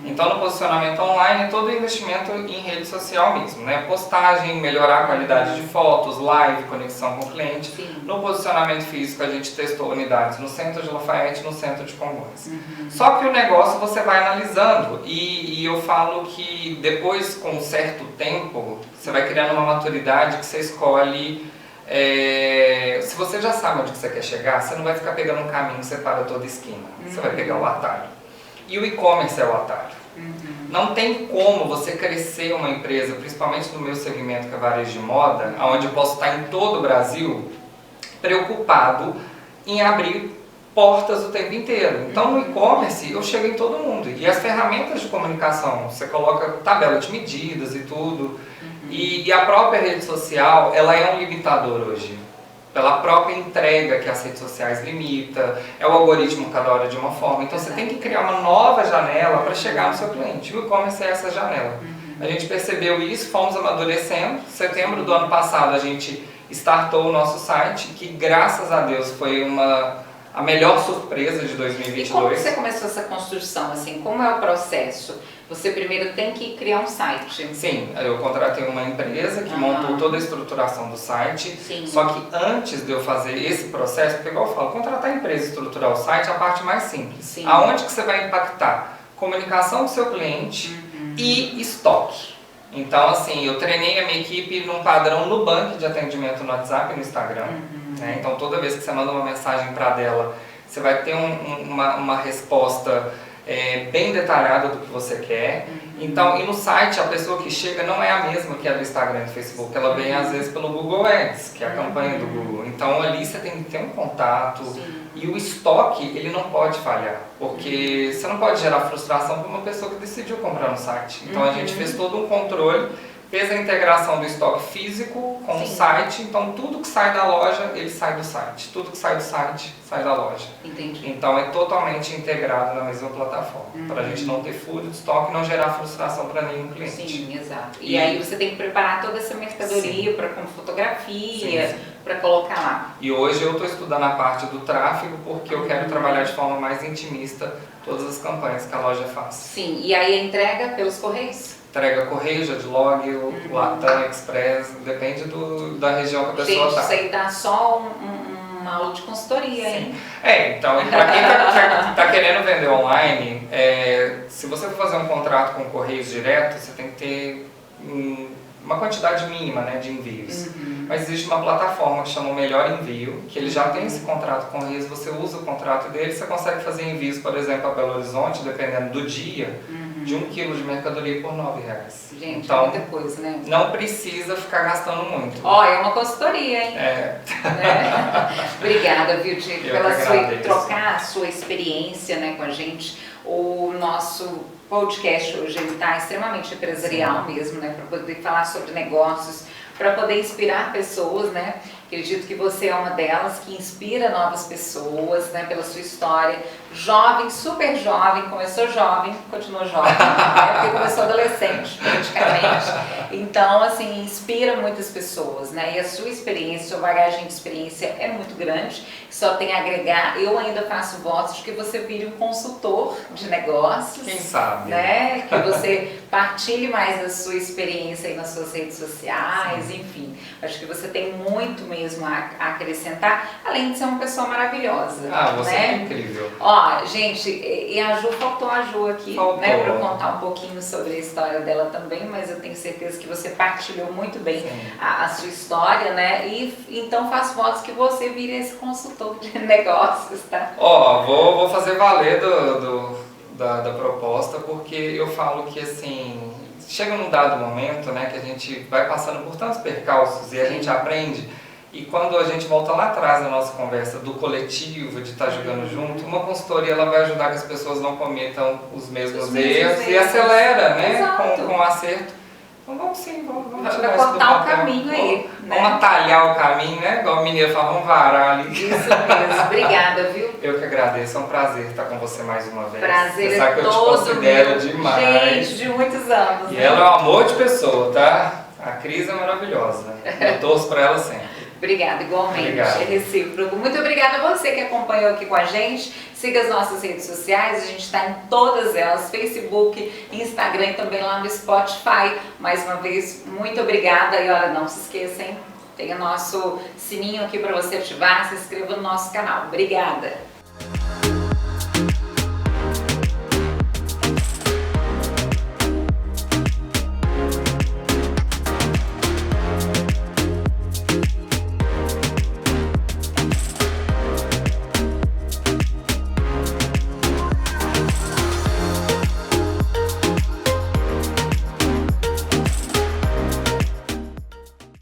Então, no posicionamento online, é todo investimento em rede social mesmo, né? Postagem, melhorar a qualidade de fotos, live, conexão com o cliente. No posicionamento físico, a gente testou unidades no centro de Lafayette e no centro de Congonhas. Só que o negócio você vai analisando e eu falo que depois, com um certo tempo, você vai criando uma maturidade que você escolhe. Se você já sabe onde você quer chegar, você não vai ficar pegando um caminho que separa toda esquina. Você vai pegar o atalho. E o e-commerce é o atalho. Não tem como você crescer uma empresa, principalmente no meu segmento que é varejo de moda, onde eu posso estar em todo o Brasil, preocupado em abrir portas o tempo inteiro. Então no e-commerce eu chego em todo mundo. E as ferramentas de comunicação, você coloca tabela de medidas e tudo. E a própria rede social, ela é um limitador hoje. Pela própria entrega que as redes sociais limitam, é o algoritmo cada hora de uma forma. Então você tem que criar uma nova janela para chegar no seu cliente. O e-commerce é essa janela. A gente percebeu isso, fomos amadurecendo. Em setembro do ano passado a gente startou o nosso site, que graças a Deus foi a melhor surpresa de 2022. E como que você começou essa construção? Assim, como é o processo? Você primeiro tem que criar um site. Sim, eu contratei uma empresa que montou toda a estruturação do site. Só que antes de eu fazer esse processo, porque igual eu falo, contratar a empresa e estruturar o site é a parte mais simples. Aonde que você vai impactar? Comunicação com o seu cliente e estoque. Então, assim, eu treinei a minha equipe num padrão Nubank de atendimento no WhatsApp e no Instagram. Né? Então, toda vez que você manda uma mensagem para dela, você vai ter uma resposta bem detalhada do que você quer. Então, e no site, a pessoa que chega não é a mesma que a do Instagram e do Facebook. Ela vem, às vezes, pelo Google Ads, que é a campanha do Google. Então, ali você tem que ter um contato. E o estoque, ele não pode falhar. Porque você não pode gerar frustração para uma pessoa que decidiu comprar no site. Então, a gente fez todo um controle, fez a integração do estoque físico com o site. Então, tudo que sai da loja, ele sai do site. Tudo que sai do site, sai da loja. Entendi. Então, é totalmente integrado na mesma plataforma. Para a gente não ter furo de estoque e não gerar frustração para nenhum cliente. Sim, exato. E aí você tem que preparar toda essa mercadoria com fotografia, para colocar lá. E hoje eu estou estudando a parte do tráfego porque eu quero trabalhar de forma mais intimista todas as campanhas que a loja faz. Sim, e aí a entrega pelos correios? Entrega correio, Jadlog, Latam, Express, depende da região que a pessoa está. Gente, isso aí dá só uma aula de consultoria, hein? Então, para quem tá querendo vender online, se você for fazer um contrato com Correios direto, você tem que ter uma quantidade mínima, né, de envios. Mas existe uma plataforma que chama o Melhor Envio, que ele já tem esse contrato com Correios, você usa o contrato dele, você consegue fazer envios, por exemplo, a Belo Horizonte, dependendo do dia, de 1 quilo de mercadoria por R$9. Gente, então, é muita coisa, né? não precisa ficar gastando muito. Ó, é uma consultoria, hein? É. Obrigada, viu, Diego, pela agradeço. trocar a sua experiência, né, com a gente. O nosso podcast hoje está extremamente empresarial mesmo, né, para poder falar sobre negócios, para poder inspirar pessoas, né? Acredito que você é uma delas que inspira novas pessoas, né, pela sua história. Jovem, super jovem, começou jovem, continuou jovem, né, porque começou adolescente, praticamente. Então, assim, inspira muitas pessoas, né? E a sua experiência, sua bagagem de experiência é muito grande, só tem a agregar. Eu ainda faço votos de que você vire um consultor de negócios. Quem sabe? Né? Que você partilhe mais da sua experiência aí nas suas redes sociais, enfim. Acho que você tem muito mesmo a acrescentar, além de ser uma pessoa maravilhosa. Você né? é incrível. Ó, gente, e a Ju, faltou a Ju aqui, né, para contar um pouquinho sobre a história dela também, mas eu tenho certeza que você partilhou muito bem a sua história, né? E então faço votos que você vire esse consultor de negócios, tá? Vou fazer valer da proposta, porque eu falo que assim, chega num dado momento, né, que a gente vai passando por tantos percalços e a gente aprende. E quando a gente volta lá atrás na nossa conversa do coletivo, de estar jogando junto, uma consultoria ela vai ajudar que as pessoas não cometam os mesmos erros e acelera, né, com o acerto. Então vamos sim, vamos vai cortar o caminho aí, né? Vamos atalhar o caminho, né? Igual o mineiro fala, vamos varar ali. Isso mesmo, obrigada, viu? Eu que agradeço, é um prazer estar com você mais uma vez. Prazer você sabe que eu te considero demais. Gente, de muitos anos. E ela é um amor de pessoa, tá? A Cris é maravilhosa. Eu torço pra ela sempre. Obrigada, igualmente. Obrigado. É recíproco. Muito obrigada a você que acompanhou aqui com a gente. Siga as nossas redes sociais, a gente está em todas elas, Facebook, Instagram e também lá no Spotify. Mais uma vez, muito obrigada. E olha, não se esqueçam, tem o nosso sininho aqui para você ativar, se inscreva no nosso canal. Obrigada!